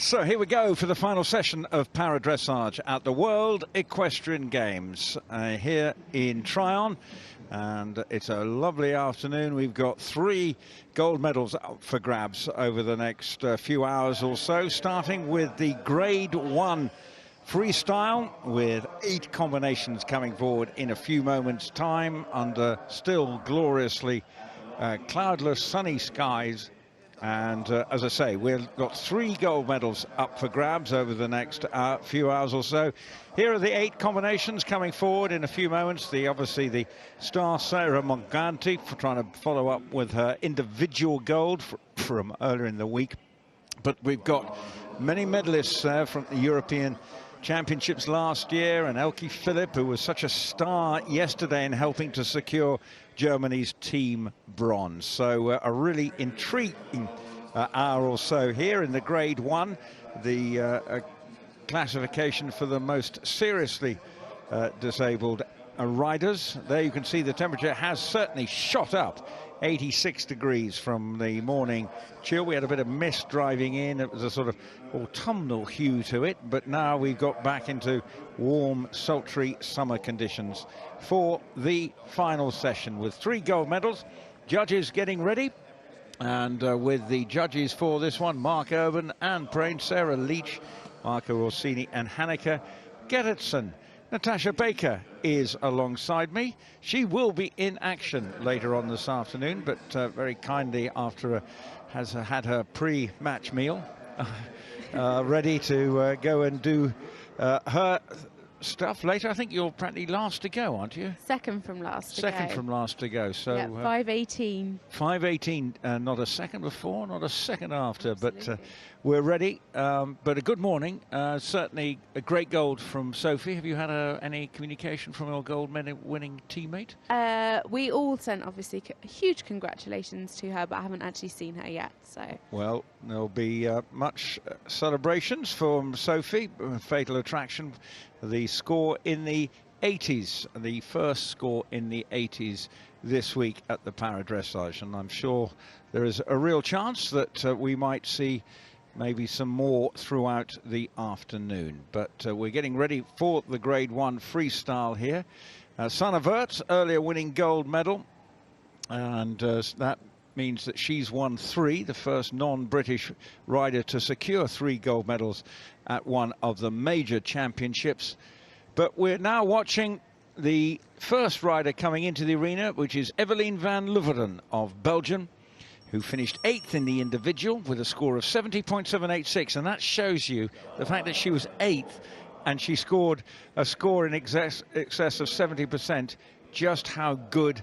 So here we go for the final session of para dressage at the World Equestrian Games here in Tryon. And it's a lovely afternoon. We've got 3 gold medals up for grabs over the next few hours or so, starting with the Grade 1 freestyle with 8 combinations coming forward in a few moments' time under still gloriously cloudless sunny skies. And as I say, we've got 3 gold medals up for grabs over the next few hours or so. Here are the 8 combinations coming forward in a few moments. Obviously the star Sarah Morganti for trying to follow up with her individual gold from earlier in the week. But we've got many medalists from the European Championships last year, and Elke Philipp, who was such a star yesterday in helping to secure Germany's team bronze. So a really intriguing hour or so here in the Grade 1, the classification for the most seriously disabled riders. There you can see the temperature has certainly shot up. 86 degrees from the morning chill. We had a bit of mist driving in. It was a sort of autumnal hue to it, but now we've got back into warm, sultry summer conditions for the final session with 3 gold medals. Judges getting ready, and with the judges for this one, Mark Urban and Prain, Sarah Leach, Marco Orsini and Hanneke Gerritsen. Natasha Baker is alongside me. She will be in action later on this afternoon, but very kindly after has had her pre-match meal, ready to go and do her stuff later. I think you're practically last to go, aren't you? Second from last to go. Second from last to go. So yeah, 5:18. 5:18, not a second before, not a second after. Absolutely. But we're ready. But a good morning. Certainly a great gold from Sophie. Have you had any communication from your gold medal winning teammate? We all sent obviously huge congratulations to her, but I haven't actually seen her yet. So well, there'll be much celebrations from Sophie. Fatal Attraction, the score in the 80s, the first score in the 80s this week at the para dressage, and I'm sure there is a real chance that we might see maybe some more throughout the afternoon. But we're getting ready for the Grade 1 freestyle here. Sanne Weerts earlier winning gold medal, and that means that she's won 3, the first non-British rider to secure 3 gold medals at one of the major championships. But we're now watching the first rider coming into the arena, which is Eveline van Looveren of Belgium, who finished 8th in the individual with a score of 70.786, and that shows you the fact that she was 8th and she scored a score in excess of 70%, just how good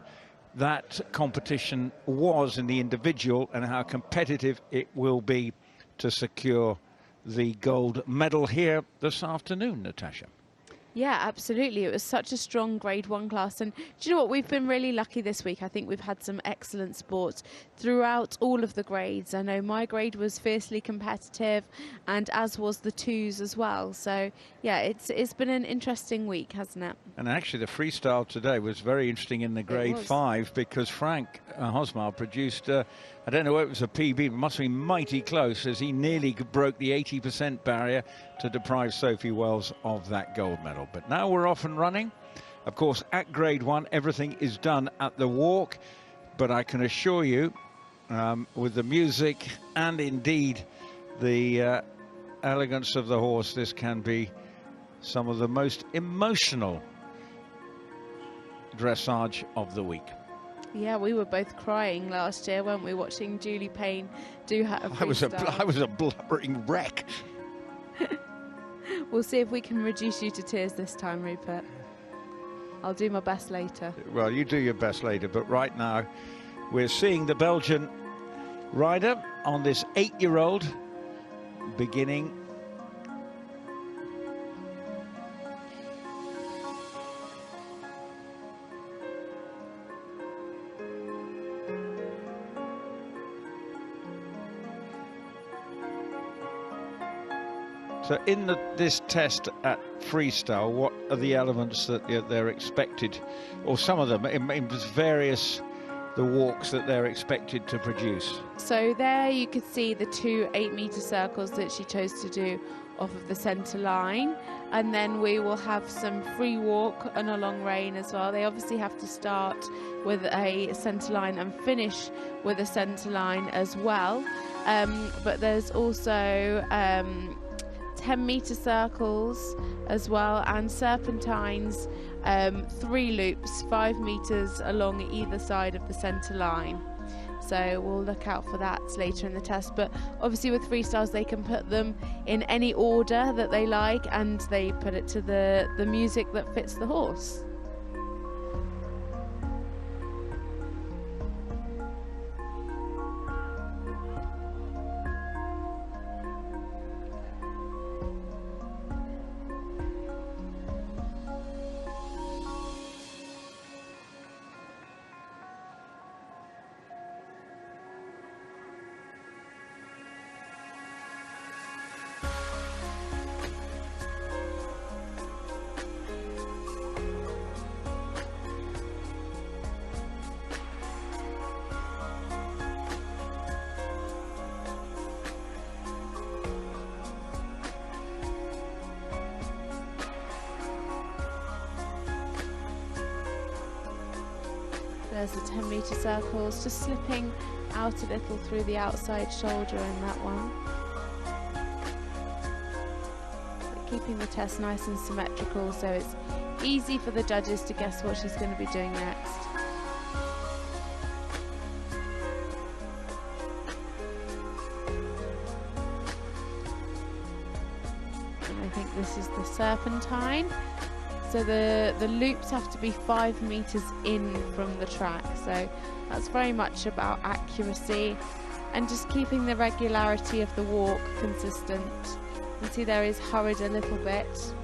that competition was in the individual and how competitive it will be to secure the gold medal here this afternoon, Natasha. yeah, absolutely. It was such a strong Grade 1 class. And do you know what? We've been really lucky this week. I think we've had some excellent sports throughout all of the grades. I know my grade was fiercely competitive, and as was the 2s as well. So, yeah, it's been an interesting week, hasn't it? And actually, the freestyle today was very interesting in the Grade 5 because Frank Hosmar produced, I don't know whether it was a PB, but it must be mighty close, as he nearly broke the 80% barrier to deprive Sophie Wells of that gold medal. But now we're off and running. Of course, at Grade 1, everything is done at the walk. But I can assure you, with the music and indeed the elegance of the horse, this can be some of the most emotional dressage of the week. Yeah, we were both crying last year, weren't we, watching Julie Payne do her freestyle. I was a blubbering wreck. We'll see if we can reduce you to tears this time, Rupert. I'll do my best later. Well, you do your best later, but right now we're seeing the Belgian rider on this 8-year-old beginning. So in this test at freestyle, what are the elements that they're expected, or some of them in various the walks that they're expected to produce? So there you could see the 2 8-metre circles that she chose to do off of the centre line, and then we will have some free walk and a long rein as well. They obviously have to start with a centre line and finish with a centre line as well, but there's also 10-metre circles as well, and serpentines, 3 loops, 5 metres along either side of the centre line. So we'll look out for that later in the test. But obviously with freestyles, they can put them in any order that they like, and they put it to the music that fits the horse. There's the 10-metre circles, just slipping out a little through the outside shoulder in that one. But keeping the test nice and symmetrical, so it's easy for the judges to guess what she's going to be doing next. And I think this is the serpentine. So the loops have to be 5 metres in from the track, so that's very much about accuracy and just keeping the regularity of the walk consistent. You can see there is hurried a little bit.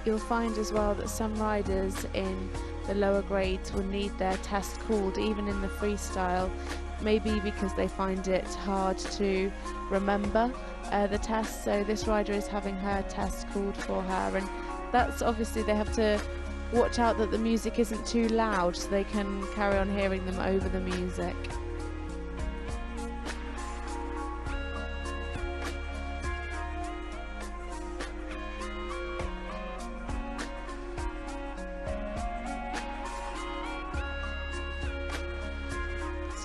You'll find as well that some riders in the lower grades will need their test called even in the freestyle, maybe because they find it hard to remember the test. So this rider is having her test called for her, and that's obviously they have to watch out that the music isn't too loud so they can carry on hearing them over the music.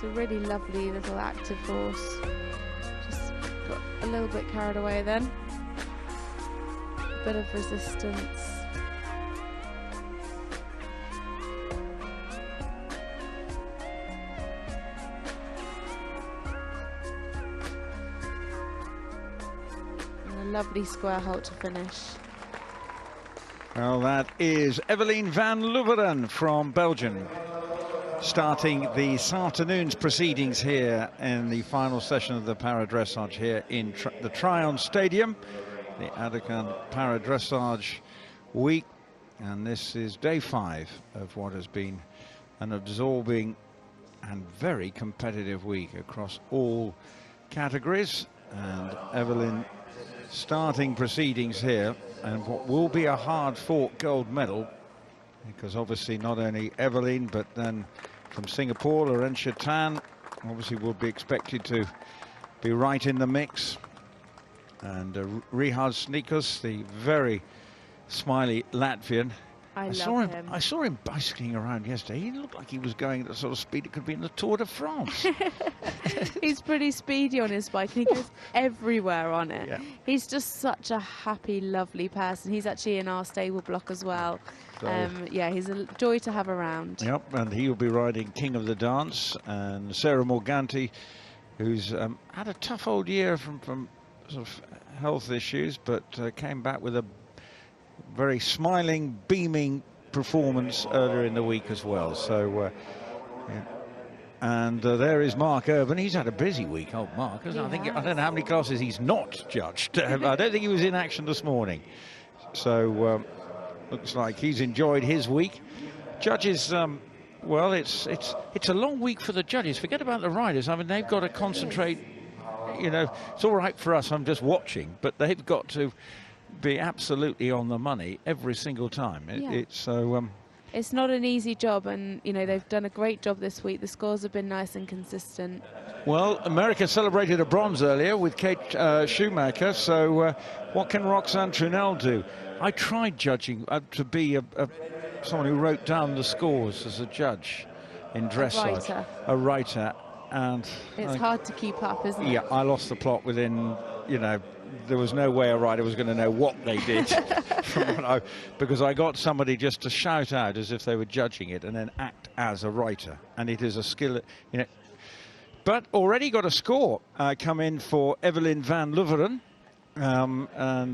It's a really lovely little active horse. Just got a little bit carried away then. A bit of resistance. And a lovely square halt to finish. Well, that is Eveline van Looveren from Belgium, starting this afternoon's proceedings here in the final session of the Para Dressage here in the Tryon Stadium, the Adekan Para Dressage week. And this is day 5 of what has been an absorbing and very competitive week across all categories. And Eveline starting proceedings here, and what will be a hard-fought gold medal, because obviously not only Eveline, but then from Singapore, Laurentia Tan obviously will be expected to be right in the mix. And Rihards Snikus, the very smiley Latvian. I saw him bicycling around yesterday. He looked like he was going at the sort of speed it could be in the Tour de France. He's pretty speedy on his bike, and he goes everywhere on it. Yeah. He's just such a happy, lovely person. He's actually in our stable block as well. So, yeah, he's a joy to have around. Yep, and he will be riding King of the Dance. And Sarah Morganti, who's had a tough old year from sort of health issues, but came back with a very smiling, beaming performance earlier in the week as well. So, yeah. And there is Mark Urban. He's had a busy week, old Mark. I don't know how many classes he's not judged. I don't think he was in action this morning. So looks like he's enjoyed his week. Judges Well, it's a long week for the judges. Forget about the riders. I mean, they've got to concentrate. You know, it's all right for us. I'm just watching, but they've got to be absolutely on the money every single time. It's so. It's not an easy job, and you know they've done a great job this week. The scores have been nice and consistent. Well, America celebrated a bronze earlier with Kate Schumacher. So, what can Roxanne Trunnell do? I tried judging to be someone who wrote down the scores as a judge in dressage, a writer, and it's hard to keep up, isn't it? Yeah, I lost the plot within, you know, there was no way a rider was going to know what they did because I got somebody just to shout out as if they were judging it and then act as a writer, and it is a skill, you know. But already got a score come in for Eveline van Looveren, and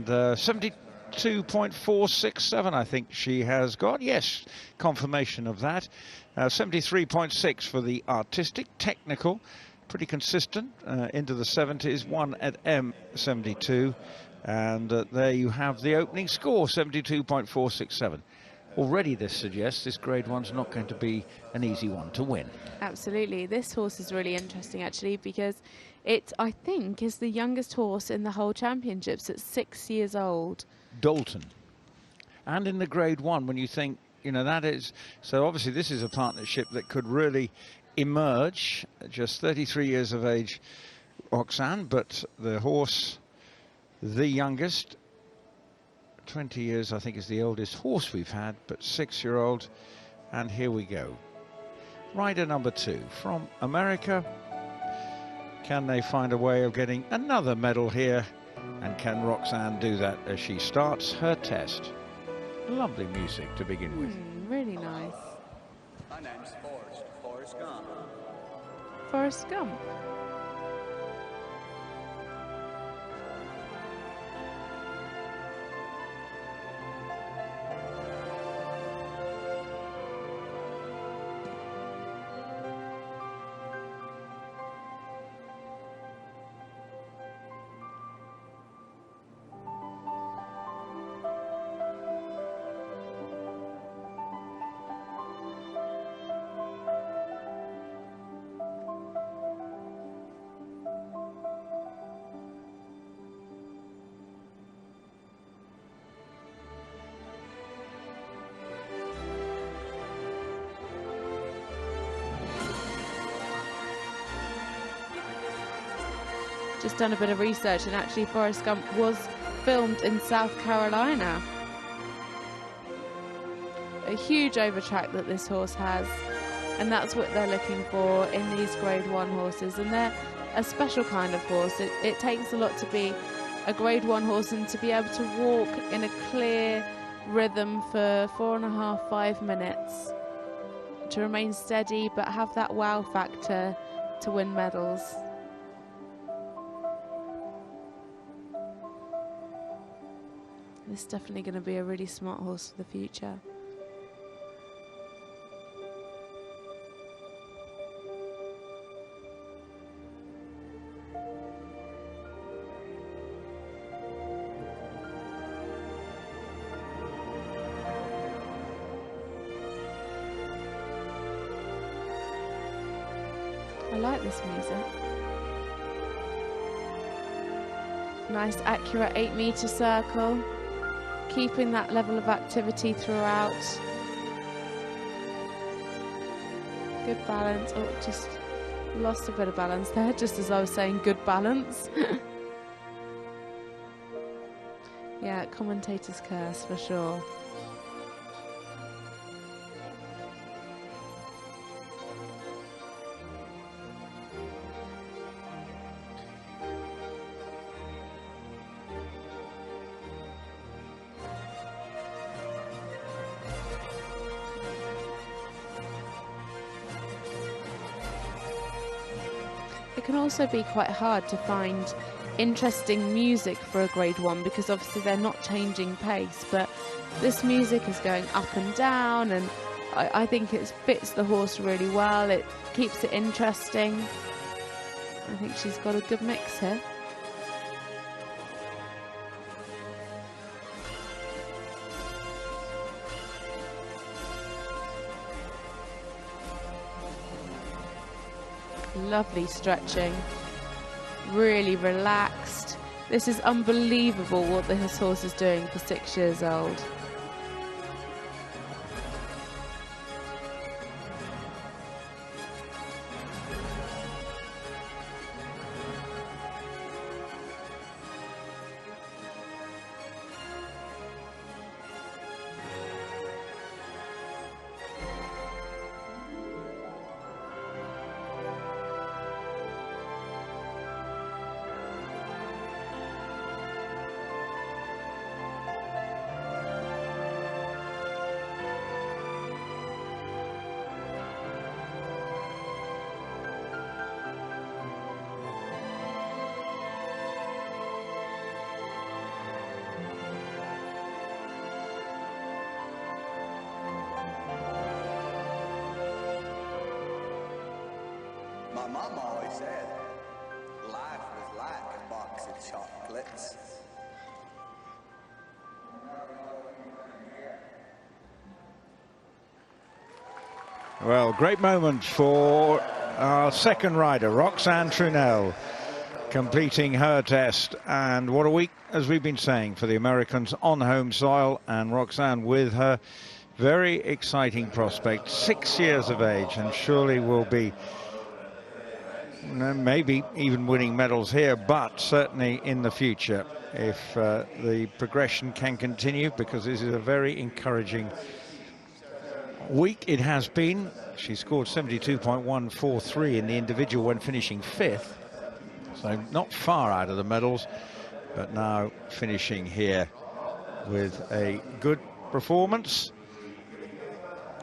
72.467 I think she has got. Yes, confirmation of that. 73.6 for the artistic, technical, pretty consistent, into the 70s, one at M72, and there you have the opening score, 72.467. Already this suggests this grade one's not going to be an easy one to win. Absolutely. This horse is really interesting actually because it, I think, is the youngest horse in the whole championships at 6 years old. Dalton. And in the grade one, when you think, you know, that is, so obviously this is a partnership that could really emerge. Just 33 years of age, Roxanne, but the horse, the youngest, 20 years I think is the oldest horse we've had, but 6-year-old. And here we go. Rider number 2 from America. Can they find a way of getting another medal here? And can Roxanne do that as she starts her test? Lovely music to begin with. Really nice. My name's Forrest Gump. Forrest Gump. Just done a bit of research, and actually Forrest Gump was filmed in South Carolina. A huge overtrack that this horse has, and that's what they're looking for in these grade 1 horses, and they're a special kind of horse. It takes a lot to be a grade 1 horse and to be able to walk in a clear rhythm for 4.5, 5 minutes, to remain steady but have that wow factor to win medals. This is definitely going to be a really smart horse for the future. I like this music. Nice accurate 8-meter circle. Keeping that level of activity throughout. Good balance. Oh, just lost a bit of balance there, just as I was saying good balance. Yeah, commentator's curse for sure. It can also be quite hard to find interesting music for a grade 1 because obviously they're not changing pace, but this music is going up and down, and I think it fits the horse really well. It keeps it interesting. I think she's got a good mix here. Lovely stretching. Really relaxed. This is unbelievable what this horse is doing for 6 years old. My mom always said life was like a box of chocolates. Well, great moment for our second rider, Roxanne Trunnell, completing her test. And what a week, as we've been saying, for the Americans on home soil. And Roxanne with her very exciting prospect, 6 years of age, and surely will be maybe even winning medals here, but certainly in the future if the progression can continue, because this is a very encouraging week it has been. She scored 72.143 in the individual when finishing 5th, so not far out of the medals, but now finishing here with a good performance.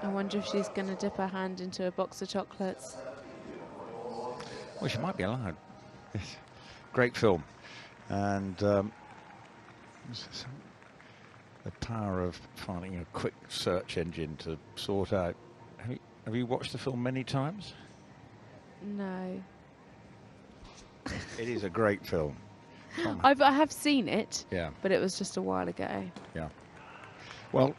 I wonder if she's going to dip her hand into a box of chocolates. Well, she might be allowed. Great film. And the power of finding a quick search engine to sort out. Have you watched the film many times? No. It is a great film. I have seen it, yeah, but it was just a while ago. Yeah. Well,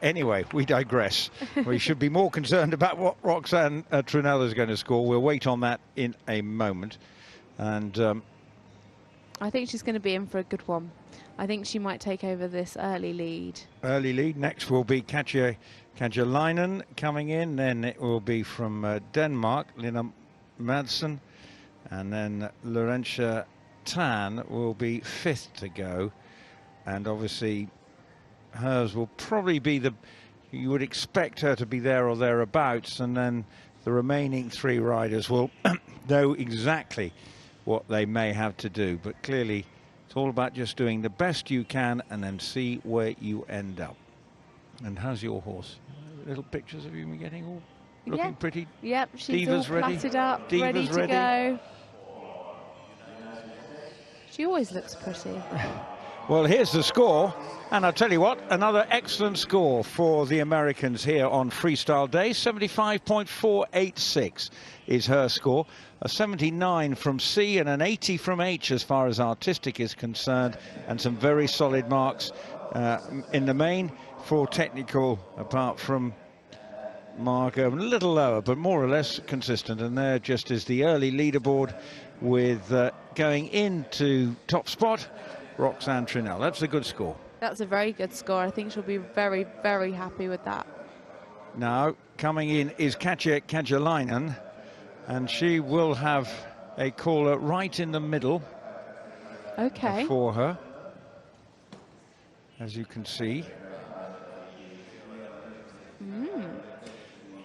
anyway, we digress. We should be more concerned about what Roxanne Trunnell is going to score. We'll wait on that in a moment. And I think she's going to be in for a good one. I think she might take over this early lead. Early lead. Next will be Katja Karjalainen coming in. Then it will be from Denmark, Munk Madsen. And then Laurentia Tan will be 5th to go. And obviously hers will probably be you would expect her to be there or thereabouts, and then the remaining 3 riders will know exactly what they may have to do. But clearly it's all about just doing the best you can and then see where you end up. And how's your horse? Little pictures of you getting all looking pretty? Yep, she's all platted up, Divas ready to go. She always looks pretty. Well, here's the score, and I'll tell you what, another excellent score for the Americans here on Freestyle Day. 75.486 is her score, a 79 from C and an 80 from H as far as artistic is concerned, and some very solid marks in the main for technical, apart from Margot, a little lower, but more or less consistent. And there just is the early leaderboard with going into top spot, Roxanne Trunnell. That's a good score. That's a very good score. I think she'll be very, very happy with that. Now, coming in is Katja Karjalainen, and she will have a caller right in the middle for her, as you can see.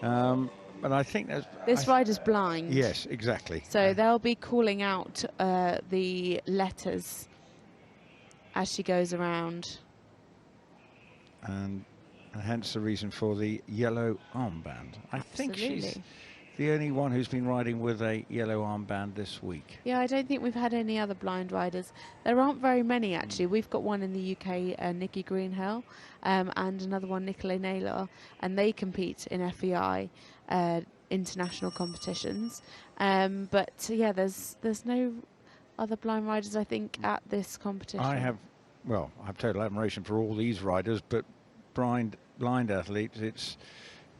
But I think this rider's blind. Yes, exactly. So they'll be calling out the letters as she goes around. And hence the reason for the yellow armband. I think she's the only one who's been riding with a yellow armband this week. Yeah, I don't think we've had any other blind riders. There aren't very many, actually. We've got one in the UK, Nikki Greenhill, and another one, Nicola Naylor, and they compete in FEI international competitions. But yeah, there's no other blind riders, I think, at this competition. I have total admiration for all these riders, but blind athletes,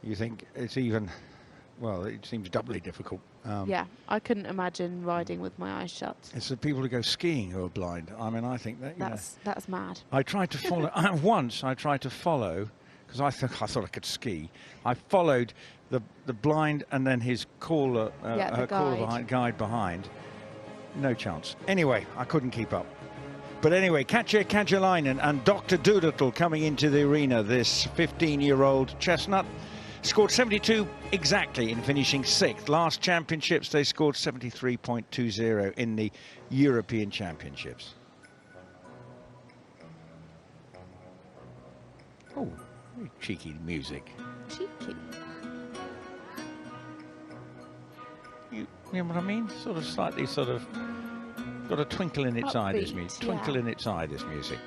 you think it's even well, it seems doubly difficult. Yeah, I couldn't imagine riding with my eyes shut. It's the people who go skiing who are blind. I mean, I think that, That's mad. I tried to follow, once I tried to follow, because I thought I could ski. I followed the blind and then his caller, guide behind. No chance. Anyway, I couldn't keep up. But anyway, Katja Karjalainen and Dr. Doolittle coming into the arena. This 15-year-old chestnut scored 72 exactly in finishing 6th. Last championships, they scored 73.20 in the European Championships. Oh, very cheeky music. Cheeky. You know what I mean? Sort of slightly got a twinkle in its eye, this music. Twinkle in its eye, this music.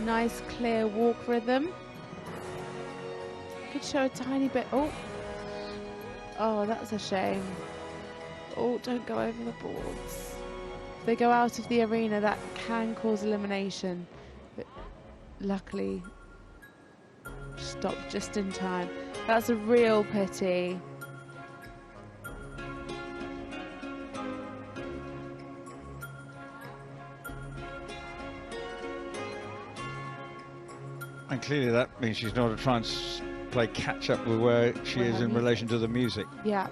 Nice clear walk rhythm. Could show a tiny bit. Oh, that's a shame. Oh, don't go over the boards. If they go out of the arena, that can cause elimination. But luckily, stopped just in time. That's a real pity. And clearly that means she's not to try and play catch up with where she is in relation to the music. Yeah.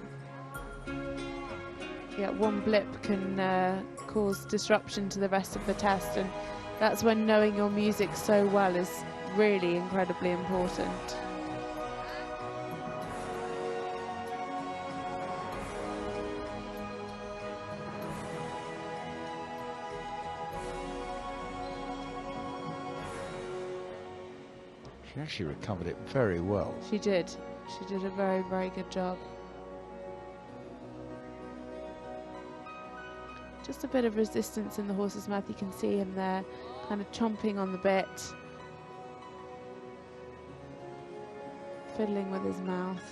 Yeah, one blip can cause disruption to the rest of the test, and that's when knowing your music so well is really incredibly important. She actually recovered it very well. She did. She did a very, very good job. Just a bit of resistance in the horse's mouth. You can see him there, kind of chomping on the bit, fiddling with his mouth.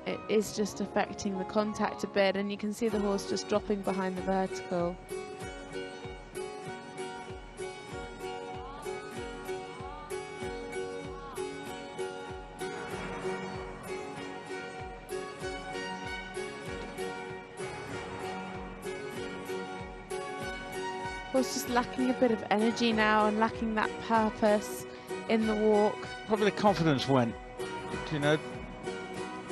It is just affecting the contact a bit, and you can see the horse just dropping behind the vertical. Horse just lacking a bit of energy now and lacking that purpose in the walk. Probably the confidence went, you know.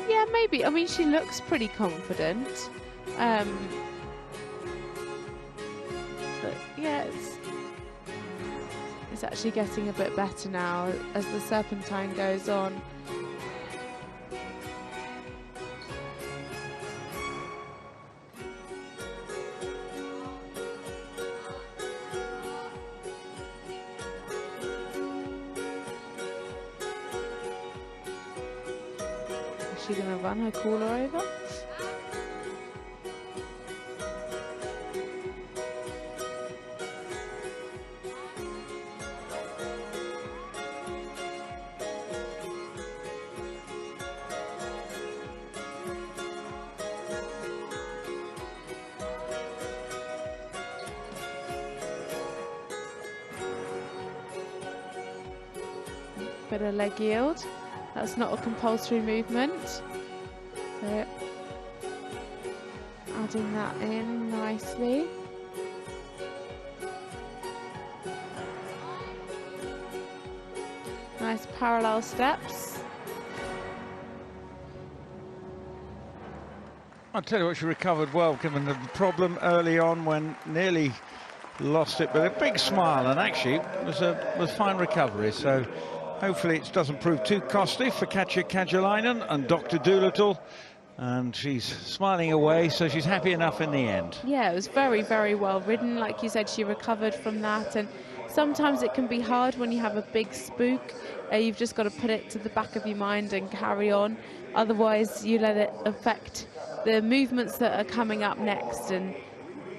Yeah, maybe. I mean, she looks pretty confident. But yeah, it's actually getting a bit better now as the Serpentine goes on. Is she going to run her caller over? Bit of leg yield. That's not a compulsory movement. So adding that in nicely. Nice parallel steps. I'll tell you what, she recovered well, given the problem early on when nearly lost it, but a big smile, and actually it was fine recovery. So hopefully it doesn't prove too costly for Katja Karjalainen and Dr. Doolittle. And she's smiling away, so she's happy enough in the end. Yeah, it was very, very well ridden. Like you said, she recovered from that. And sometimes it can be hard when you have a big spook. You've just got to put it to the back of your mind and carry on. Otherwise, you let it affect the movements that are coming up next. And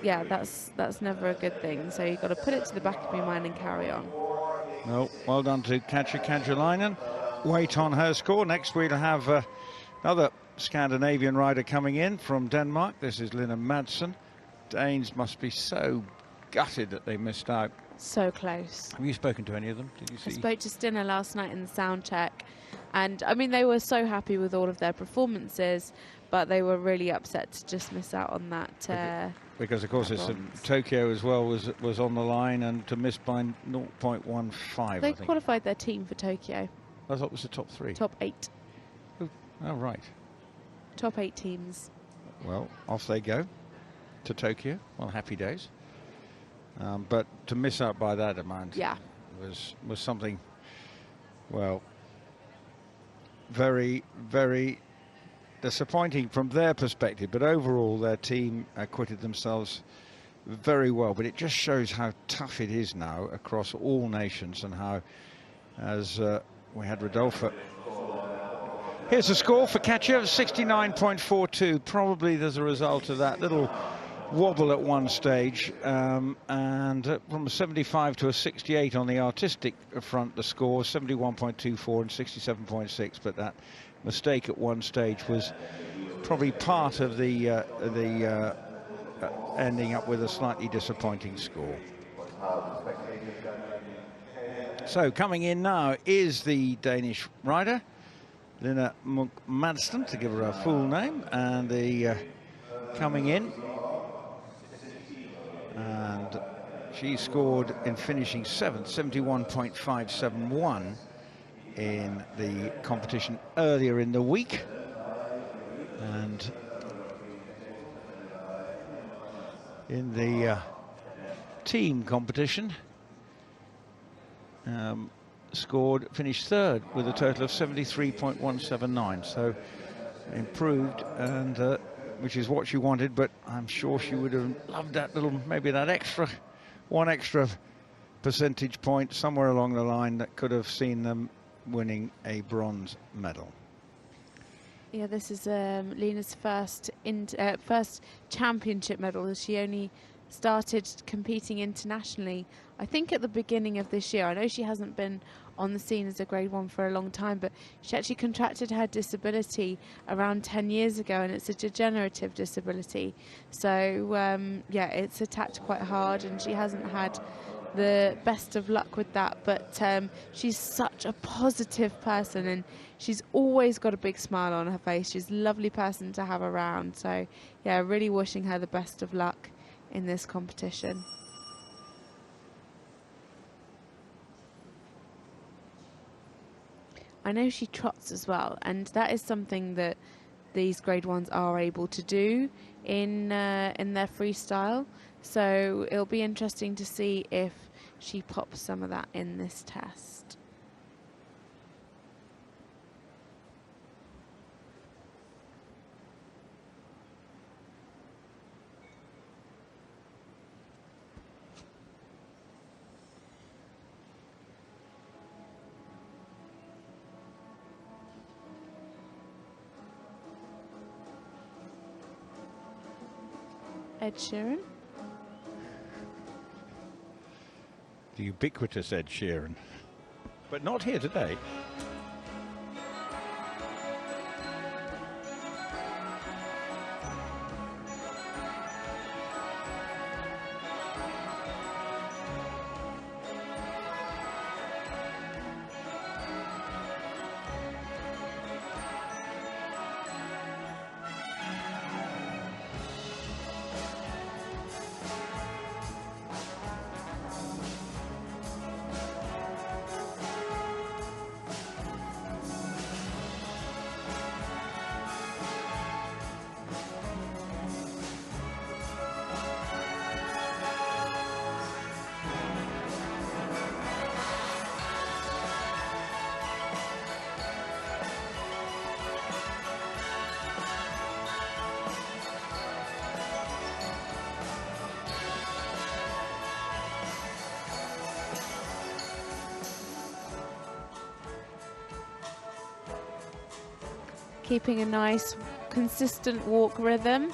yeah, that's never a good thing. So you've got to put it to the back of your mind and carry on. No, well done to Katja Karjalainen. Wait on her score. Next we'll have another Scandinavian rider coming in from Denmark. This is Munk Madsen. Danes must be so gutted that they missed out. So close. Have you spoken to any of them? Did you see? I spoke to Stinner last night in the sound check, and I mean they were so happy with all of their performances, but they were really upset to just miss out on that. Because of course it's Tokyo as well was on the line, and to miss by 0.15. They qualified their team for Tokyo. I thought it was the top 3. Top 8. Oh right. Top 8 teams. Well, off they go to Tokyo. Well, happy days. But to miss out by that amount, yeah, was something. Well, very, very disappointing from their perspective. But overall, their team acquitted themselves very well. But it just shows how tough it is now across all nations, and how, as we had Rodolfo. Here's the score for Katja, 69.42. Probably there's a result of that little wobble at one stage, and from a 75 to a 68 on the artistic front, the score 71.24 and 67.6. But that mistake at one stage was probably part of the ending up with a slightly disappointing score. So coming in now is the Danish rider, Munk Madsen, to give her a full name, and the coming in, and she scored in finishing 7th, 71.571 in the competition earlier in the week, and in the team competition finished 3rd with a total of 73.179, so improved, and which is what she wanted. But I'm sure she would have loved that little, maybe that one extra percentage point somewhere along the line that could have seen them winning a bronze medal. Yeah, this is Lena's first championship medal. She only started competing internationally, I think, at the beginning of this year. I know she hasn't been on the scene as a grade 1 for a long time, but she actually contracted her disability around 10 years ago, and it's a degenerative disability. So yeah, it's attacked quite hard, and she hasn't had the best of luck with that. But she's such a positive person, and she's always got a big smile on her face. She's a lovely person to have around. So yeah, really wishing her the best of luck in this competition. I know she trots as well, and that is something that these grade 1s are able to do in their freestyle. So it'll be interesting to see if she pops some of that in this test. Ed Sheeran. The ubiquitous Ed Sheeran, but not here today. keeping a nice consistent walk rhythm.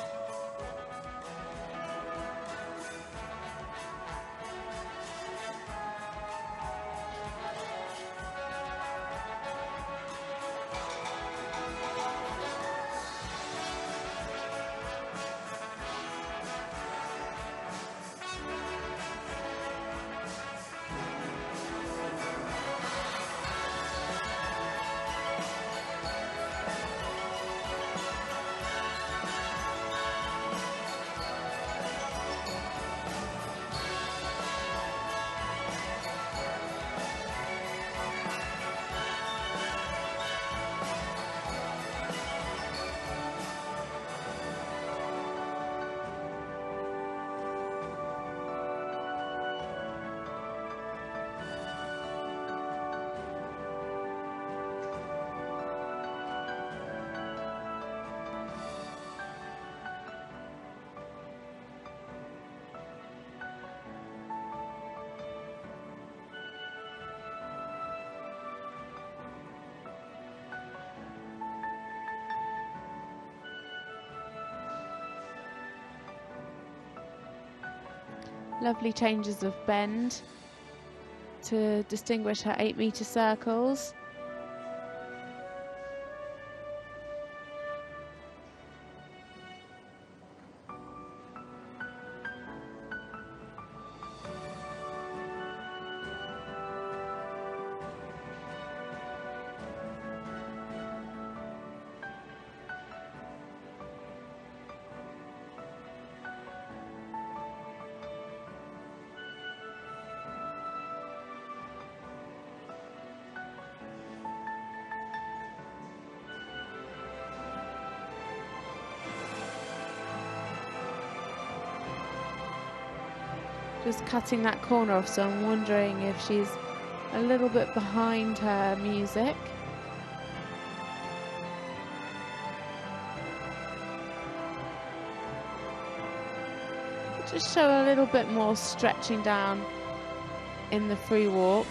Lovely changes of bend to distinguish her 8-meter circles. Just cutting that corner off, so I'm wondering if she's a little bit behind her music. Just show a little bit more stretching down in the free walk.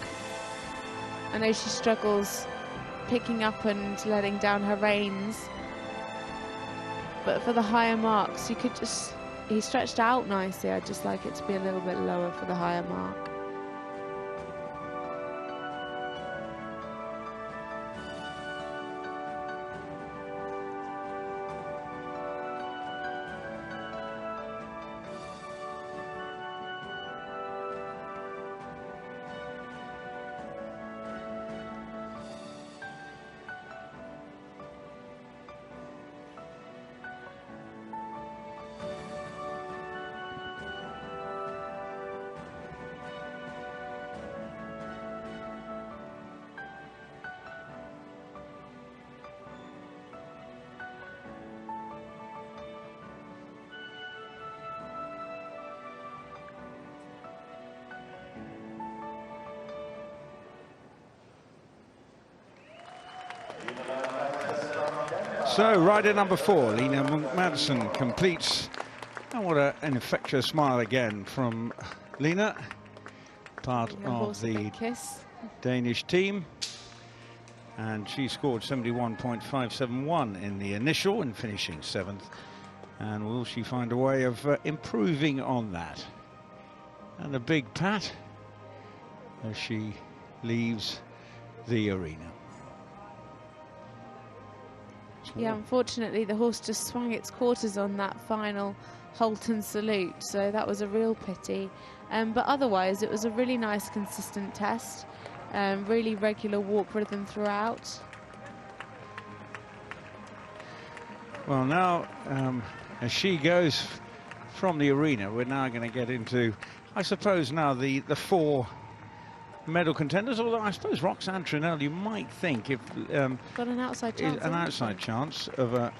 I know she struggles picking up and letting down her reins, but for the higher marks you could just, he stretched out nicely. I'd just like it to be a little bit lower for the higher mark. So rider number 4, Lena Munk Madsen, completes. And what an infectious smile again from Lena, part of the Danish team. And she scored 71.571 in the initial and finishing 7th. And will she find a way of improving on that? And a big pat as she leaves the arena. Yeah, unfortunately the horse just swung its quarters on that final halt and salute, so that was a real pity. But otherwise it was a really nice consistent test, really regular walk rhythm throughout. Well, now as she goes from the arena, we're now going to get into, I suppose, now the 4 medal contenders, although I suppose Roxanne Trunnell, you might think, if got an outside chance, of a...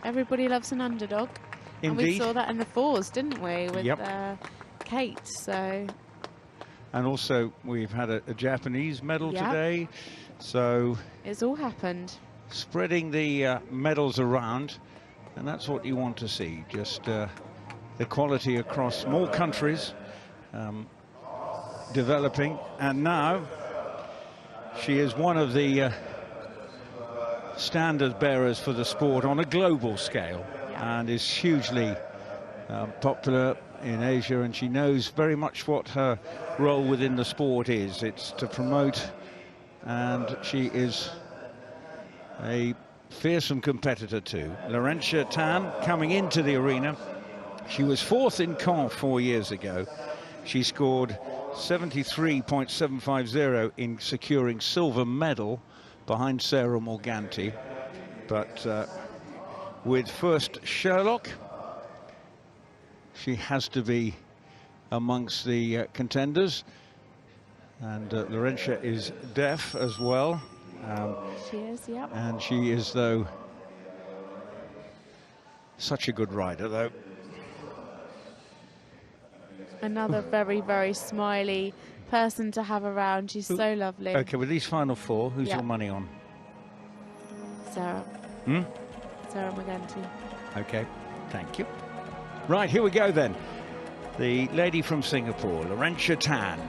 Everybody loves an underdog. Indeed. And we saw that in the 4s, didn't we, with Kate, so... And also we've had a Japanese medal today, so... It's all happened. Spreading the medals around, and that's what you want to see, just the quality across more countries. Developing, and now she is one of the standard bearers for the sport on a global scale, and is hugely popular in Asia, and she knows very much what her role within the sport is. It's to promote, and she is a fearsome competitor too. Laurentia Tan coming into the arena. She was 4th in Caen 4 years ago. She scored 73.750 in securing silver medal behind Sarah Morganti. But with first Sherlock, she has to be amongst the contenders. And Laurentia is deaf as well. She is, yeah. And she is, though, such a good rider, though. Another very, very smiley person to have around. She's so lovely. Okay, with these final 4, who's Yeah. your money on? Sarah. Sarah Morganti. Okay, thank you. Right, here we go then. The lady from Singapore, Laurentia Tan.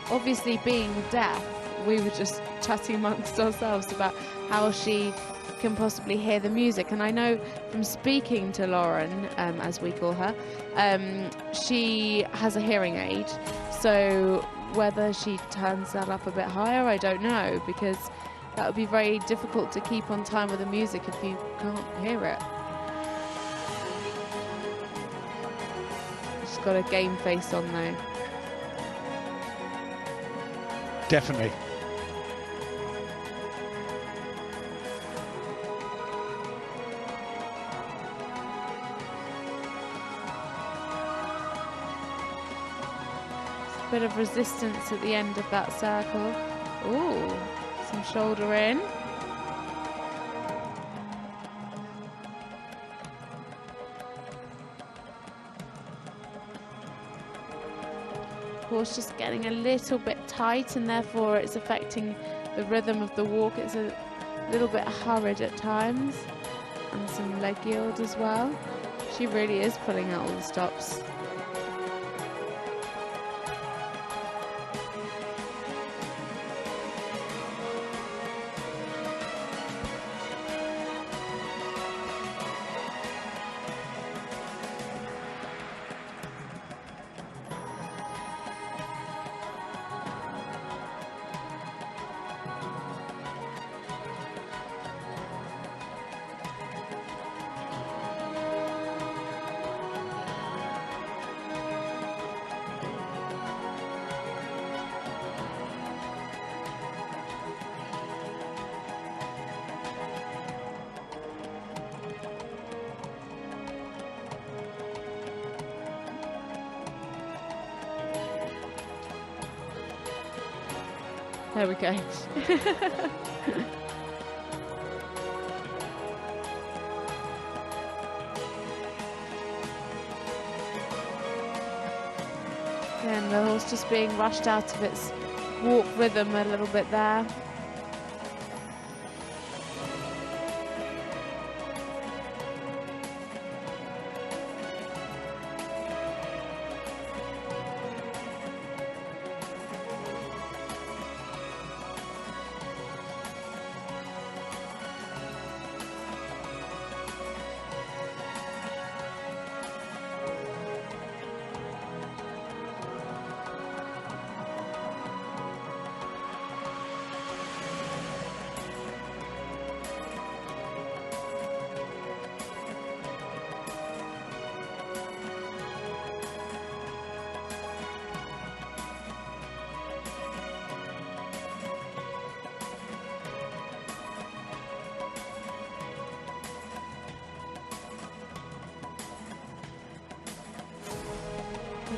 Obviously, being deaf, we were just chatting amongst ourselves about how she can possibly hear the music. And I know from speaking to Lauren, as we call her, she has a hearing aid. So whether she turns that up a bit higher, I don't know, because that would be very difficult to keep on time with the music if you can't hear it. She's got a game face on though. Definitely. Bit of resistance at the end of that circle. Ooh, some shoulder in. Horse just getting a little bit tight, and therefore it's affecting the rhythm of the walk. It's a little bit hurried at times, and some leg yield as well. She really is pulling out all the stops. There we go. And the horse just being rushed out of its walk rhythm a little bit there.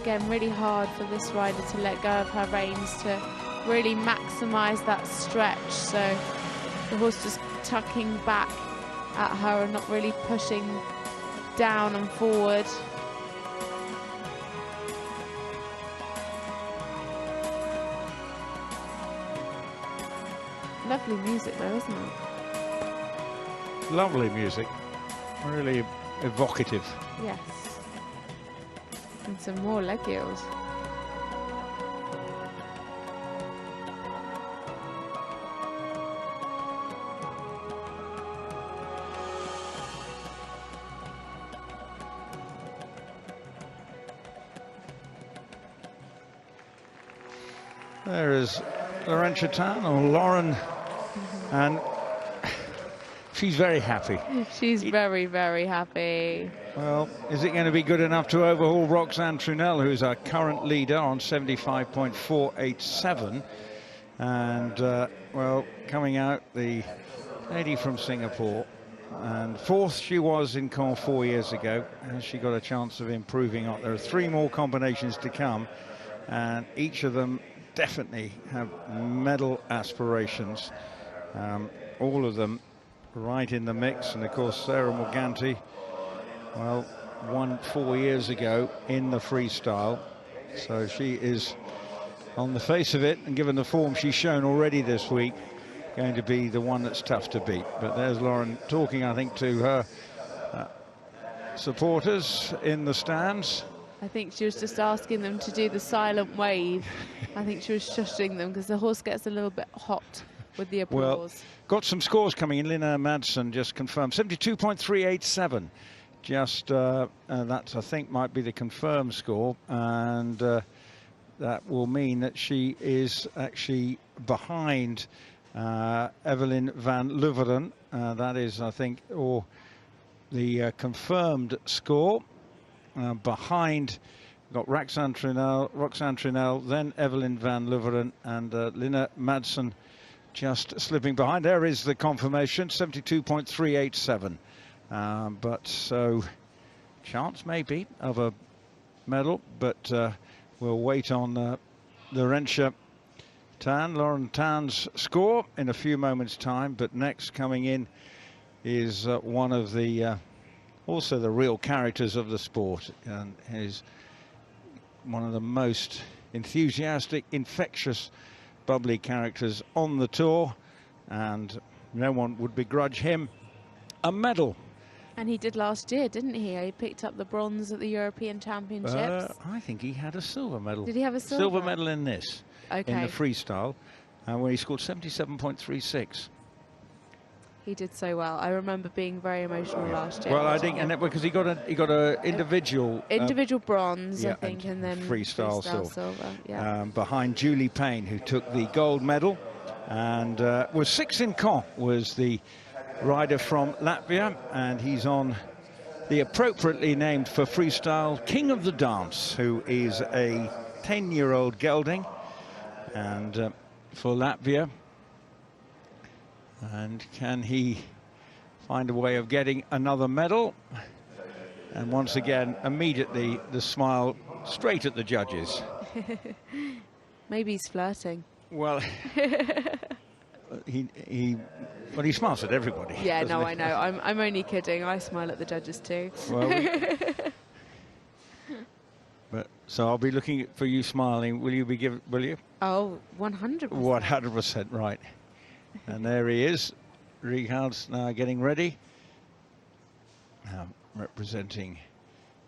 Again, really hard for this rider to let go of her reins to really maximise that stretch. So the horse just tucking back at her and not really pushing down and forward. Lovely music though, isn't it? Lovely music, really evocative. Yes. And some more leg yield. There is Laurentia Tan, or Lauren, and she's very happy. She's very, very happy. Well, is it going to be good enough to overhaul Roxanne Trunnell, who's our current leader on 75.487? And, well, coming out, the lady from Singapore. And fourth she was in Caen 4 years ago, and she got a chance of improving on. There are 3 more combinations to come, and each of them definitely have medal aspirations. All of them right in the mix. And of course Sarah Morganti, well, won 4 years ago in the freestyle, so she is, on the face of it and given the form she's shown already this week, going to be the one that's tough to beat. But there's Lauren talking, I think, to her supporters in the stands. I think she was just asking them to do the silent wave. I think she was shushing them because the horse gets a little bit hot with the applause. Well, got some scores coming in. Elke Madsen just confirmed 72.387. Just that, I think, might be the confirmed score, and that will mean that she is actually behind Eveline van Looveren. That is, I think, or the confirmed score. Behind, we've got Roxanne Trunnell, then Eveline van Looveren, and Elke Madsen just slipping behind. There is the confirmation, 72.387. But so, chance maybe of a medal, but we'll wait on Laurentia Tan, Lauren Tan's score in a few moments' time. But next coming in is one of the also the real characters of the sport, and is one of the most enthusiastic, infectious, bubbly characters on the tour, and no one would begrudge him a medal. And he did last year, didn't he? He picked up the bronze at the European Championships. I think he had a silver medal. Did he have a silver medal in this? Okay. In the freestyle, where he scored 77.36. He did so well. I remember being very emotional last year. Well, I think, and because he got a individual bronze, yeah, I think, and then freestyle silver. Yeah. Behind Julie Payne, who took the gold medal, and was 6th in Caen, was the rider from Latvia, and he's on the appropriately named for freestyle King of the Dance, who is a 10-year-old gelding, and for Latvia. And can he find a way of getting another medal? And once again, immediately the smile straight at the judges. Maybe he's flirting. Well, he smiles at everybody. Yeah, no, I know. I'm only kidding. I smile at the judges too. Well, but so I'll be looking for you smiling. Will you be will you? Oh, 100%. 100% right. And there he is, Rihards, now getting ready. Representing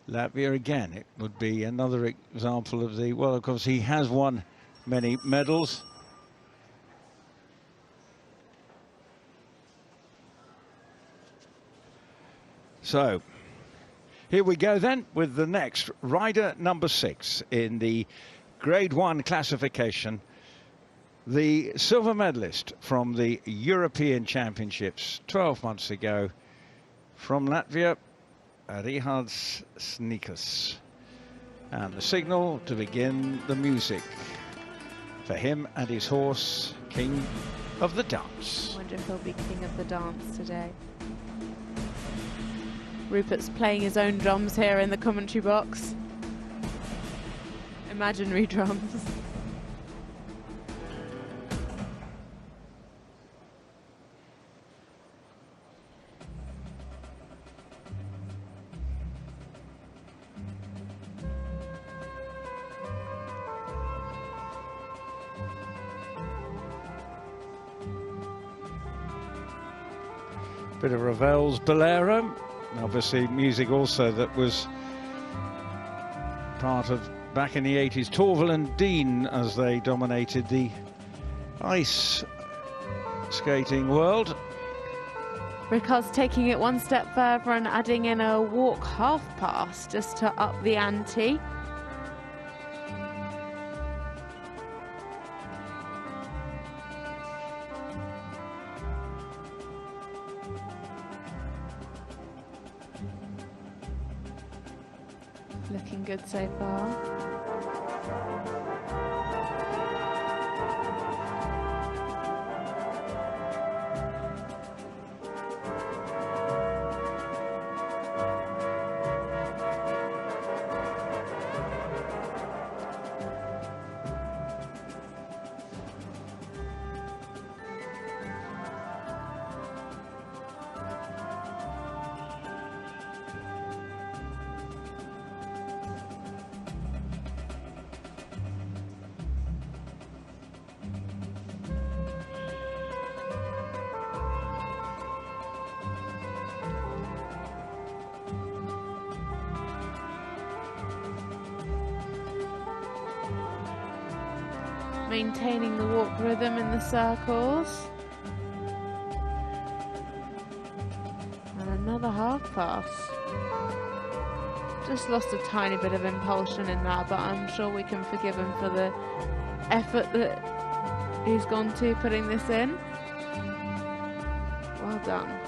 Latvia again. It would be another example of the, well, of course, he has won many medals. So, here we go then with the next rider, number 6 in the Grade 1 classification. The silver medalist from the European Championships 12 months ago, from Latvia, Rihards Snikus. And the signal to begin the music for him and his horse, King of the Dance. I wonder if he'll be King of the Dance today. Rupert's playing his own drums here in the commentary box. Imaginary drums. Bit of Ravel's Bolero. Obviously music also that was part of, back in the 80s, Torval and Dean, as they dominated the ice skating world. Rihards taking it one step further and adding in a walk half pass just to up the ante. Looking good so far. Maintaining the walk rhythm in the circles. And another half pass. Just lost a tiny bit of impulsion in that, but I'm sure we can forgive him for the effort that he's gone to putting this in. Well done.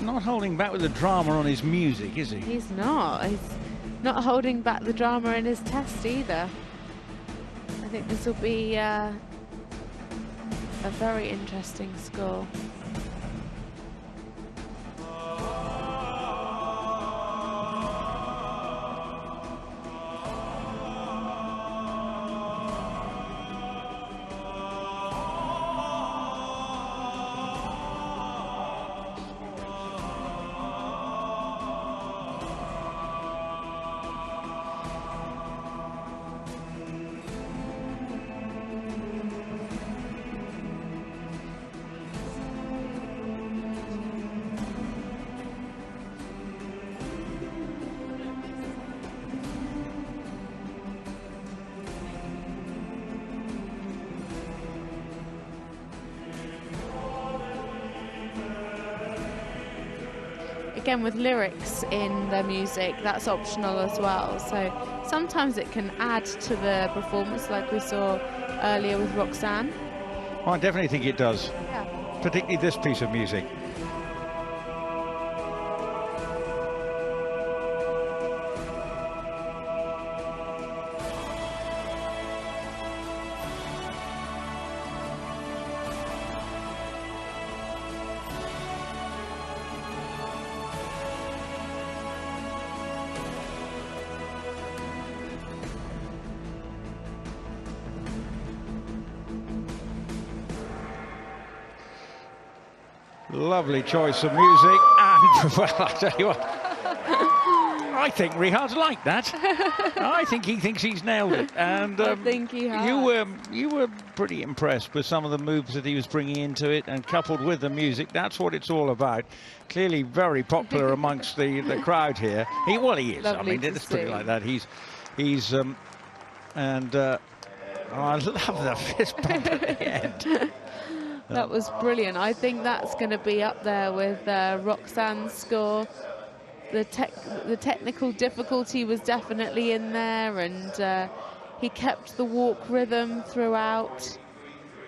Not holding back with the drama on his music, is he? He's not. He's not holding back the drama in his test either. I think this will be a very interesting score. Again, with lyrics in the music, that's optional as well. So sometimes it can add to the performance, like we saw earlier with Roxanne. Oh, I definitely think it does. Yeah. Particularly this piece of music. Lovely choice of music, and well, I tell you what, I think Rihards liked that. I think he thinks he's nailed it, and I think he has. you were pretty impressed with some of the moves that he was bringing into it, and coupled with the music. That's what it's all about. Clearly, very popular amongst the crowd here. He is. Lovely, I mean, it's pretty like that. I love the fist bump at the end. That was brilliant. I think that's going to be up there with Roxanne's score. The technical difficulty was definitely in there, and he kept the walk rhythm throughout.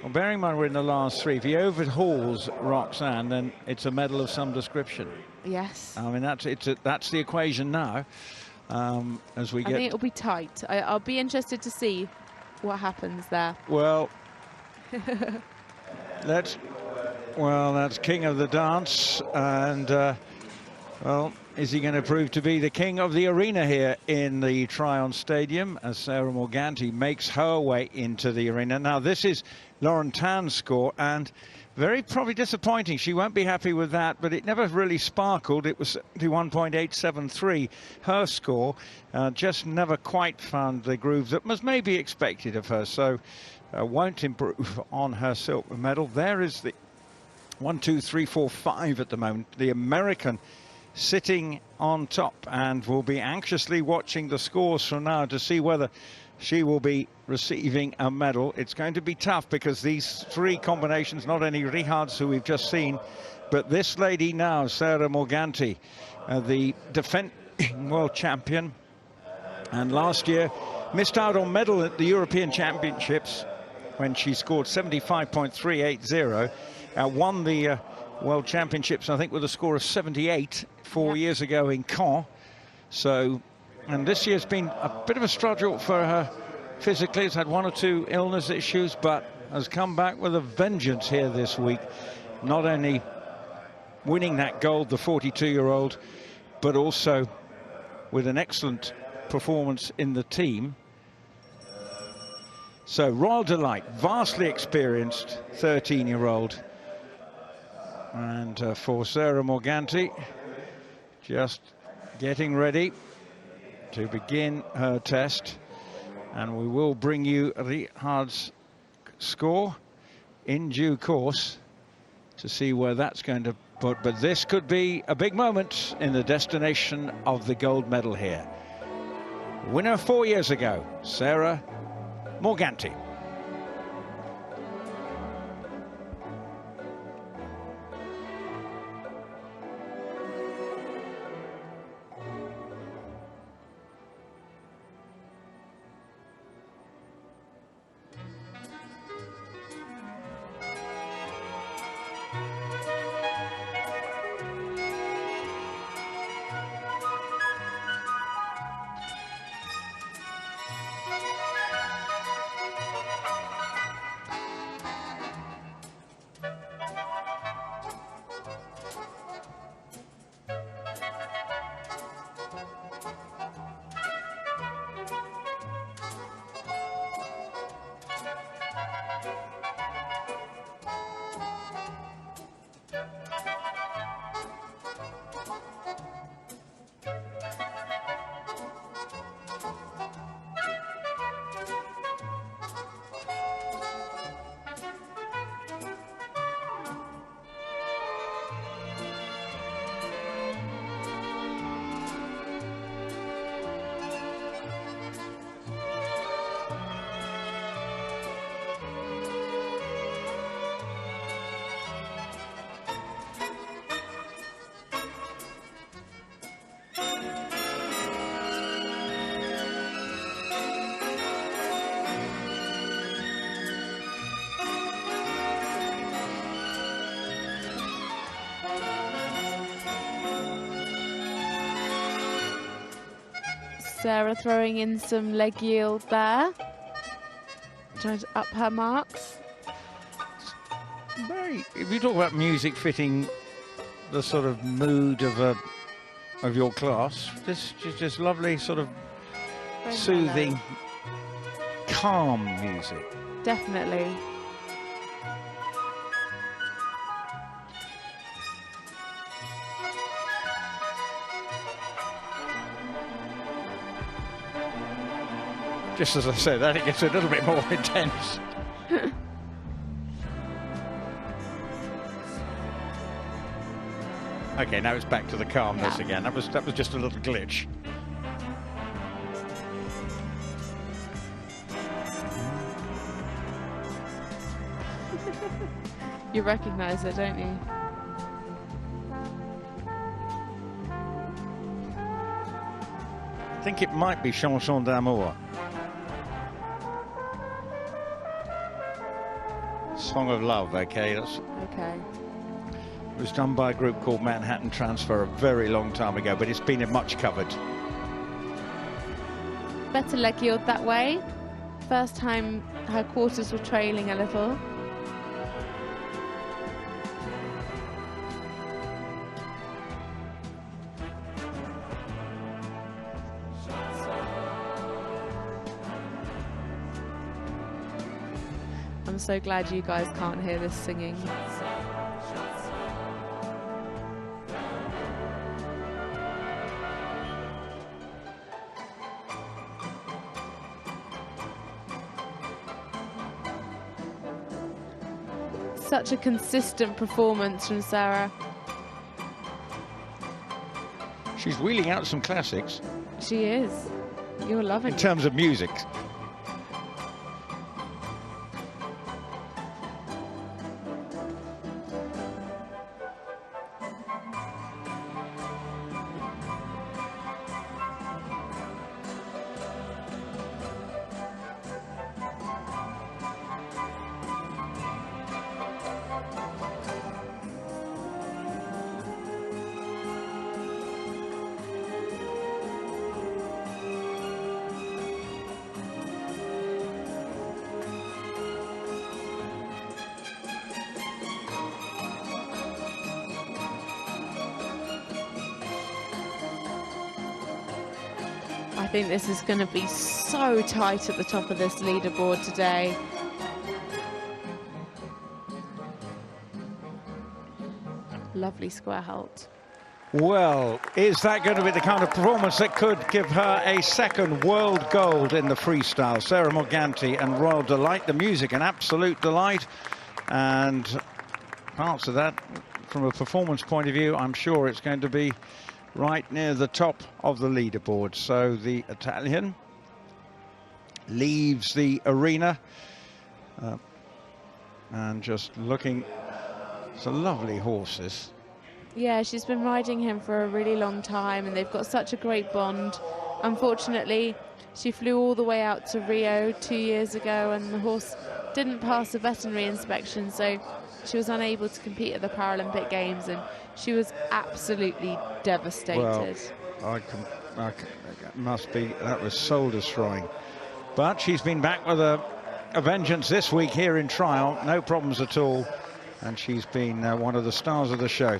Well, bearing in mind we're in the last 3, if he overhauls Roxanne, then it's a medal of some description. Yes. I mean, that's the equation now. As we get, I think it'll be tight. I'll be interested to see what happens there. Well, that's king of the dance, and well, is he going to prove to be the king of the arena here in the Tryon Stadium as Sarah Morganti makes her way into the arena? Now, this is Laurentia Tan's score, and very probably disappointing. She won't be happy with that, but it never really sparkled. It was 71.873, her score. Just never quite found the groove that was maybe expected of her, so won't improve on her silver medal. There is the 1, 2, 3, 4, 5 at the moment. The American sitting on top, and will be anxiously watching the scores from now to see whether she will be receiving a medal. It's going to be tough because these 3 combinations, not only Rihards, who we've just seen, but this lady now, Sarah Morganti, the defending world champion, and last year missed out on medal at the European Championships when she scored 75.380, won the World Championships, I think, with a score of 78 4 years ago in Caen. So, and this year's been a bit of a struggle for her physically. Has had 1 or 2 illness issues, but has come back with a vengeance here this week. Not only winning that gold, the 42-year-old, but also with an excellent performance in the team. So, Royal Delight, vastly experienced 13-year-old. And for Sarah Morganti, just getting ready to begin her test. And we will bring you Rihards' score in due course to see where that's going to put. But this could be a big moment in the destination of the gold medal here. Winner 4 years ago, Sarah Morganti. Sarah throwing in some leg yield there, trying to up her marks. If you talk about music fitting the sort of mood of your class, this is just lovely, sort of Very soothing, mellow. calm music. Definitely. Just as I said, that it gets a little bit more intense. Okay, now it's back to the calmness again. That was just a little glitch. You recognise it, don't you? I think it might be Chanson d'Amour. Song of Love, okay? Okay. It was done by a group called Manhattan Transfer a very long time ago, but it's been much covered. Better leg yield that way. First time her quarters were trailing a little. I'm so glad you guys can't hear this singing. Such a consistent performance from Sarah. She's wheeling out some classics. She is. You're loving it. In terms of music. I think this is going to be so tight at the top of this leaderboard today. Lovely square halt. Well, is that going to be the kind of performance that could give her a second world gold in the freestyle? Sarah Morganti and Royal Delight. The music, an absolute delight. And parts of that, from a performance point of view, I'm sure it's going to be right near the top of the leaderboard. So the Italian leaves the arena. And just looking, some lovely horses. Yeah, she's been riding him for a really long time and they've got such a great bond. Unfortunately, she flew all the way out to Rio 2 years ago and the horse didn't pass the veterinary inspection, so she was unable to compete at the Paralympic Games and she was absolutely devastated. Well, must be, that was soul destroying. But she's been back with a vengeance this week here in Tryon, no problems at all. And she's been one of the stars of the show.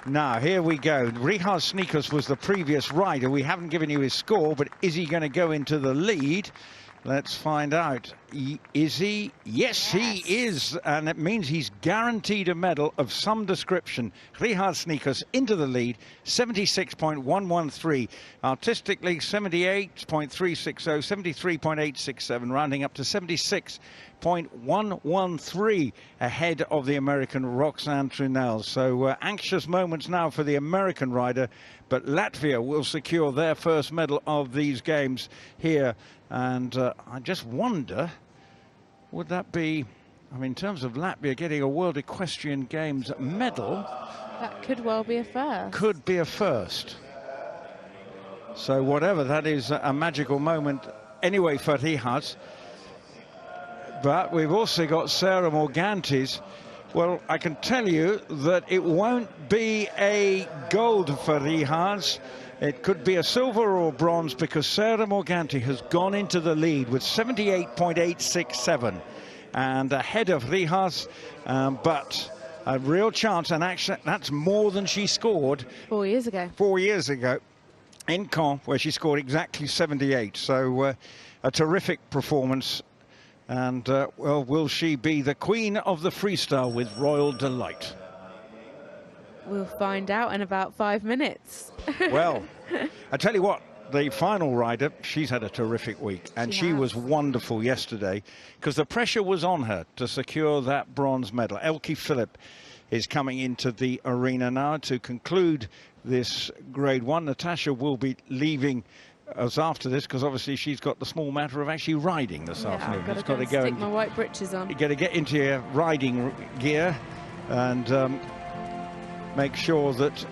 Now, here we go. Rihards Snikus was the previous rider. We haven't given you his score, but is he going to go into the lead? Let's find out. Is he? Yes, he is. And it means he's guaranteed a medal of some description. Rihards Snikus into the lead, 76.113. Artistically, 78.360, 73.867, rounding up to 76.113 ahead of the American Roxanne Trunnell. So anxious moments now for the American rider, but Latvia will secure their first medal of these games here. And I just wonder, would that be, I mean, in terms of Latvia getting a World Equestrian Games medal? That could well be a first. Could be a first. So whatever, that is a magical moment anyway for Rihards. But we've also got Sarah Morganti's. Well, I can tell you that it won't be a gold for Rihards. It could be a silver or bronze because Sarah Morganti has gone into the lead with 78.867 and ahead of Rihards, but a real chance, and actually that's more than she scored 4 years ago. 4 years ago in Caen, where she scored exactly 78. So a terrific performance. And, well, will she be the queen of the freestyle with Royal Delight? We'll find out in about 5 minutes. Well, I tell you what, the final rider, she's had a terrific week. And she was wonderful yesterday because the pressure was on her to secure that bronze medal. Elke Philipp is coming into the arena now to conclude this Grade 1. Natasha will be leaving us after this because obviously she's got the small matter of actually riding this afternoon. I've got to go and stick my white breeches on. You got to get into your riding gear and make sure that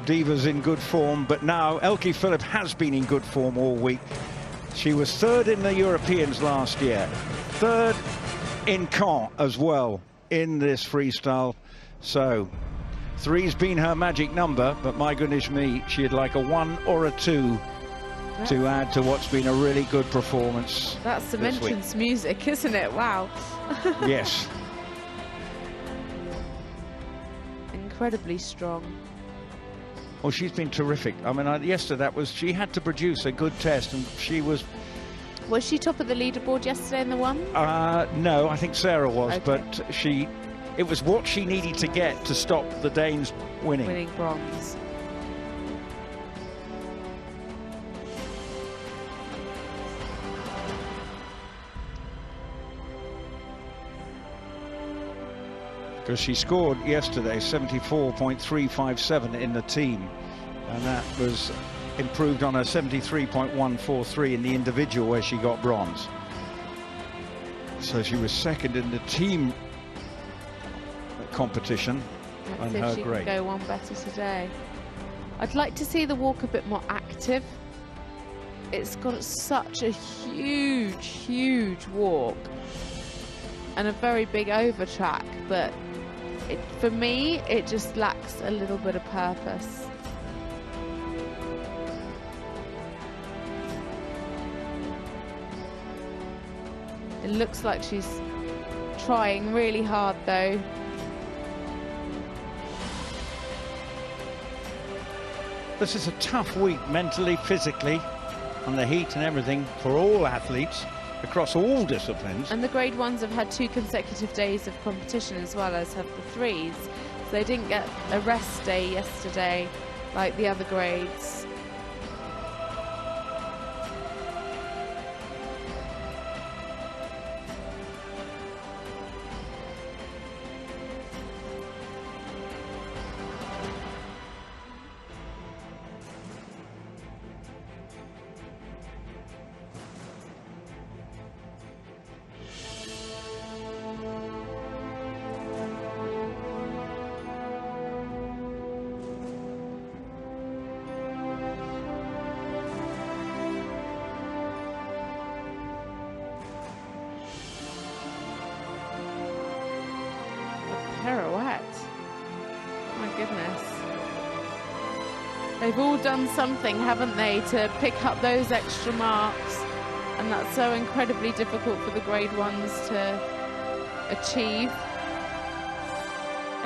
Diva's in good form. But now Elke Philipp has been in good form all week. She was third in the Europeans last year, third in Caen as well. in this freestyle. So 3's been her magic number, but my goodness me, she'd like a 1 or a 2 to add to what's been a really good performance. That's some entrance music, isn't it? Wow. Yes. Incredibly strong. Oh, she's been terrific. I mean, yesterday she had to produce a good test, and she was... Was she top of the leaderboard yesterday in the one? No, I think Sarah was, okay. But it was what she needed to get to stop the Danes winning. Winning bronze. Because she scored yesterday 74.357 in the team, and that was improved on her 73.143 in the individual, where she got bronze. So she was second in the team competition. Let's see if she can go one better today. I'd like to see the walk a bit more active. It's got such a huge walk and a very big over track, but for me, it just lacks a little bit of purpose. It looks like she's trying really hard, though. This is a tough week, mentally, physically, and the heat and everything for all athletes across all disciplines. And the grade 1s have had 2 consecutive days of competition, as well as have the 3s. So they didn't get a rest day yesterday like the other grades. Pirouette. My goodness. They've all done something, haven't they, to pick up those extra marks, and that's so incredibly difficult for the grade 1s to achieve.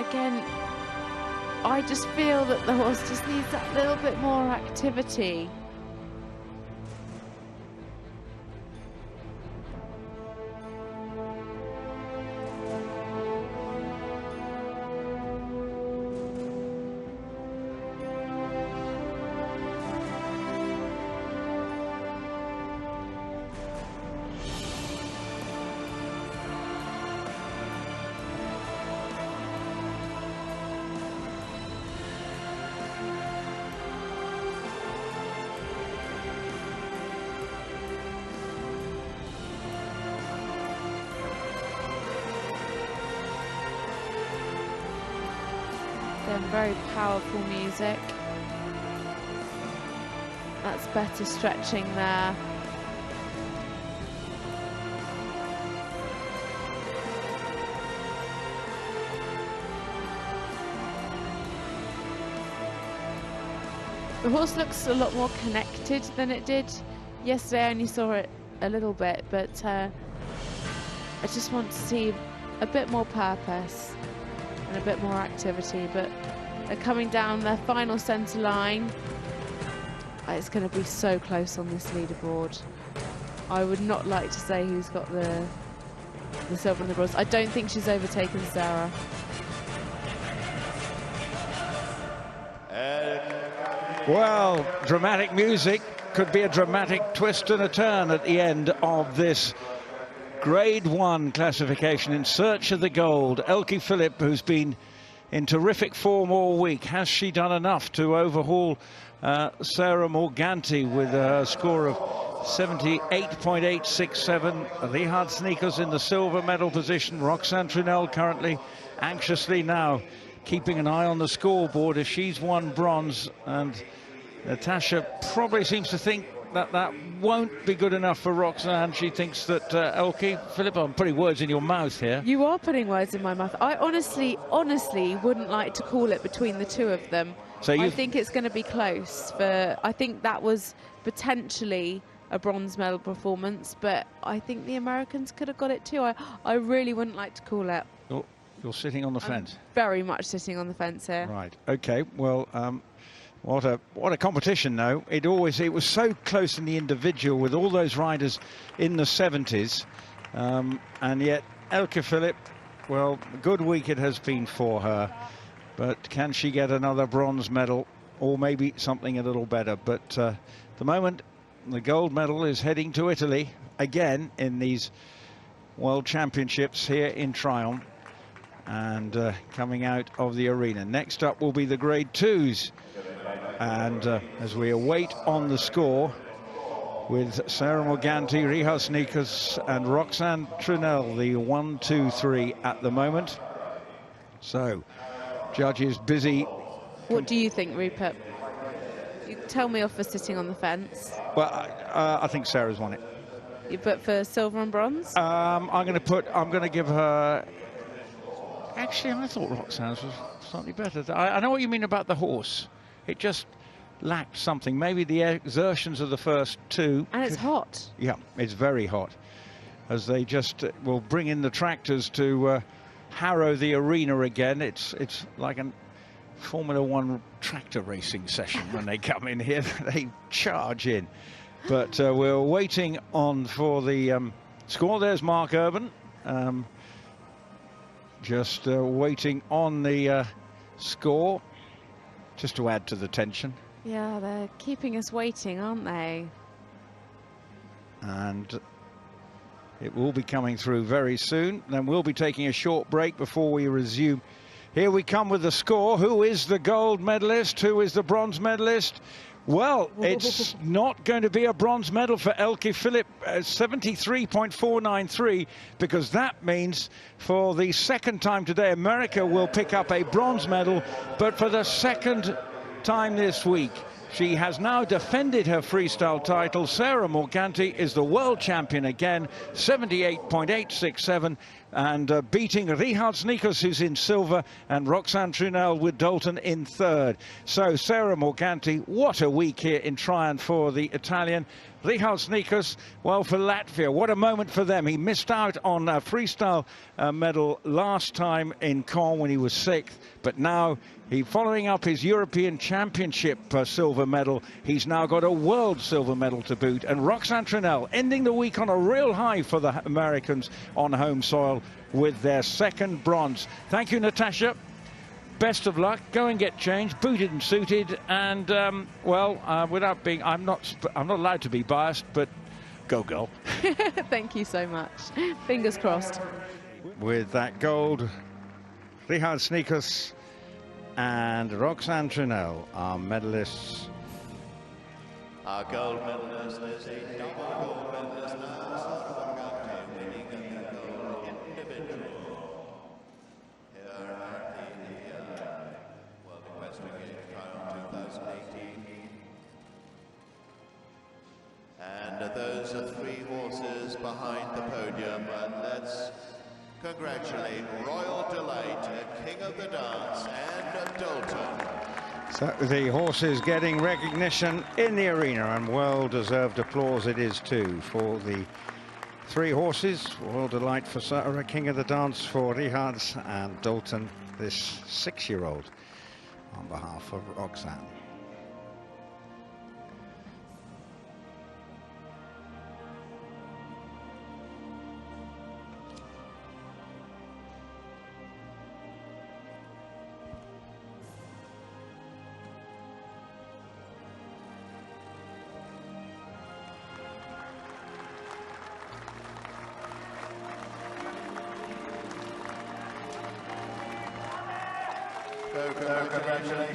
Again, I just feel that the horse just needs that little bit more activity. Very powerful music. That's better stretching there. The horse looks a lot more connected than it did yesterday. I only saw it a little bit, but I just want to see a bit more purpose and a bit more activity. But they're coming down their final centre line. It's going to be so close on this leaderboard. I would not like to say who's got the silver and the bronze. I don't think she's overtaken Sarah. Well, dramatic music. Could be a dramatic twist and a turn at the end of this grade 1 classification in search of the gold. Elke Philipp, who's been in terrific form all week. Has she done enough to overhaul Sarah Morganti with a score of 78.867? Rihards Snikus in the silver medal position. Roxanne Trunnell currently anxiously now keeping an eye on the scoreboard if she's won bronze. And Natasha probably seems to think that won't be good enough for Roxanne. She thinks that Elke Philipp, I'm putting words in your mouth here. You are putting words in my mouth. I honestly wouldn't like to call it between the two of them. So I think it's going to be close. I think that was potentially a bronze medal performance, but I think the Americans could have got it too. I really wouldn't like to call it. You're sitting on the fence. Very much sitting on the fence here. Right. Okay. Well, what a competition, though. It was so close in the individual with all those riders in the 70s, and yet Elke Philipp, well, a good week it has been for her, but can she get another bronze medal or maybe something a little better? But at the moment, the gold medal is heading to Italy again in these World Championships here in Tryon, and coming out of the arena. Next up will be the grade 2s. And as we await on the score with Sarah Morganti, Rihards Snikus and Roxanne Trunnell, the 1, 2, 3 at the moment. So, judges busy. What do you think, Rupert? You tell me off for sitting on the fence. Well, I think Sarah's won it. You put for silver and bronze? I'm going to give her. Actually, I thought Roxanne's was slightly better. I know what you mean about the horse. It just lacked something. Maybe the exertions of the first two. And it's hot. Yeah, it's very hot. As they just will bring in the tractors to harrow the arena again. It's like a Formula One tractor racing session when they come in here. They charge in. But we're waiting on for the score. There's Mark Urban. Just waiting on the score. Just to add to the tension. Yeah, they're keeping us waiting, aren't they? And it will be coming through very soon. Then we'll be taking a short break before we resume. Here we come with the score. Who is the gold medalist? Who is the bronze medalist? Well, it's not going to be a bronze medal for Elke Philipp, 73.493, because that means for the second time today, America will pick up a bronze medal, but for the second time this week. She has now defended her freestyle title. Sarah Morganti is the world champion again, 78.867, and beating Rihards Snikus, who's in silver, and Roxanne Trunnell with Dalton in third. So Sarah Morganti, what a week here in Tryon for the Italian. Rihards Snikus, well, for Latvia, what a moment for them. He missed out on a freestyle medal last time in Caen when he was 6th, but now following up his European Championship silver medal, he's now got a world silver medal to boot. And Roxanne Trunnell ending the week on a real high for the Americans on home soil with their second bronze. Thank you, Natasha. Best of luck. Go and get changed, booted and suited, and without being, I'm not allowed to be biased, but go girl. Thank you so much. Fingers crossed. With that gold, Rihards Snikus and Roxanne Trunnell, our medalists. Our gold medalist is a double gold medalist now, Sarah Morganti, winning the gold individual here at the World Equestrian Games Tryon 2018. And those are 3 horses behind the podium, and let's congratulate Royal Delight, King of the Dance, and Dalton. So the horses getting recognition in the arena, and well-deserved applause it is too for the 3 horses. Royal Delight for Sarah, King of the Dance for Rihards, and Dalton, this 6-year-old, on behalf of Roxanne. So congratulations.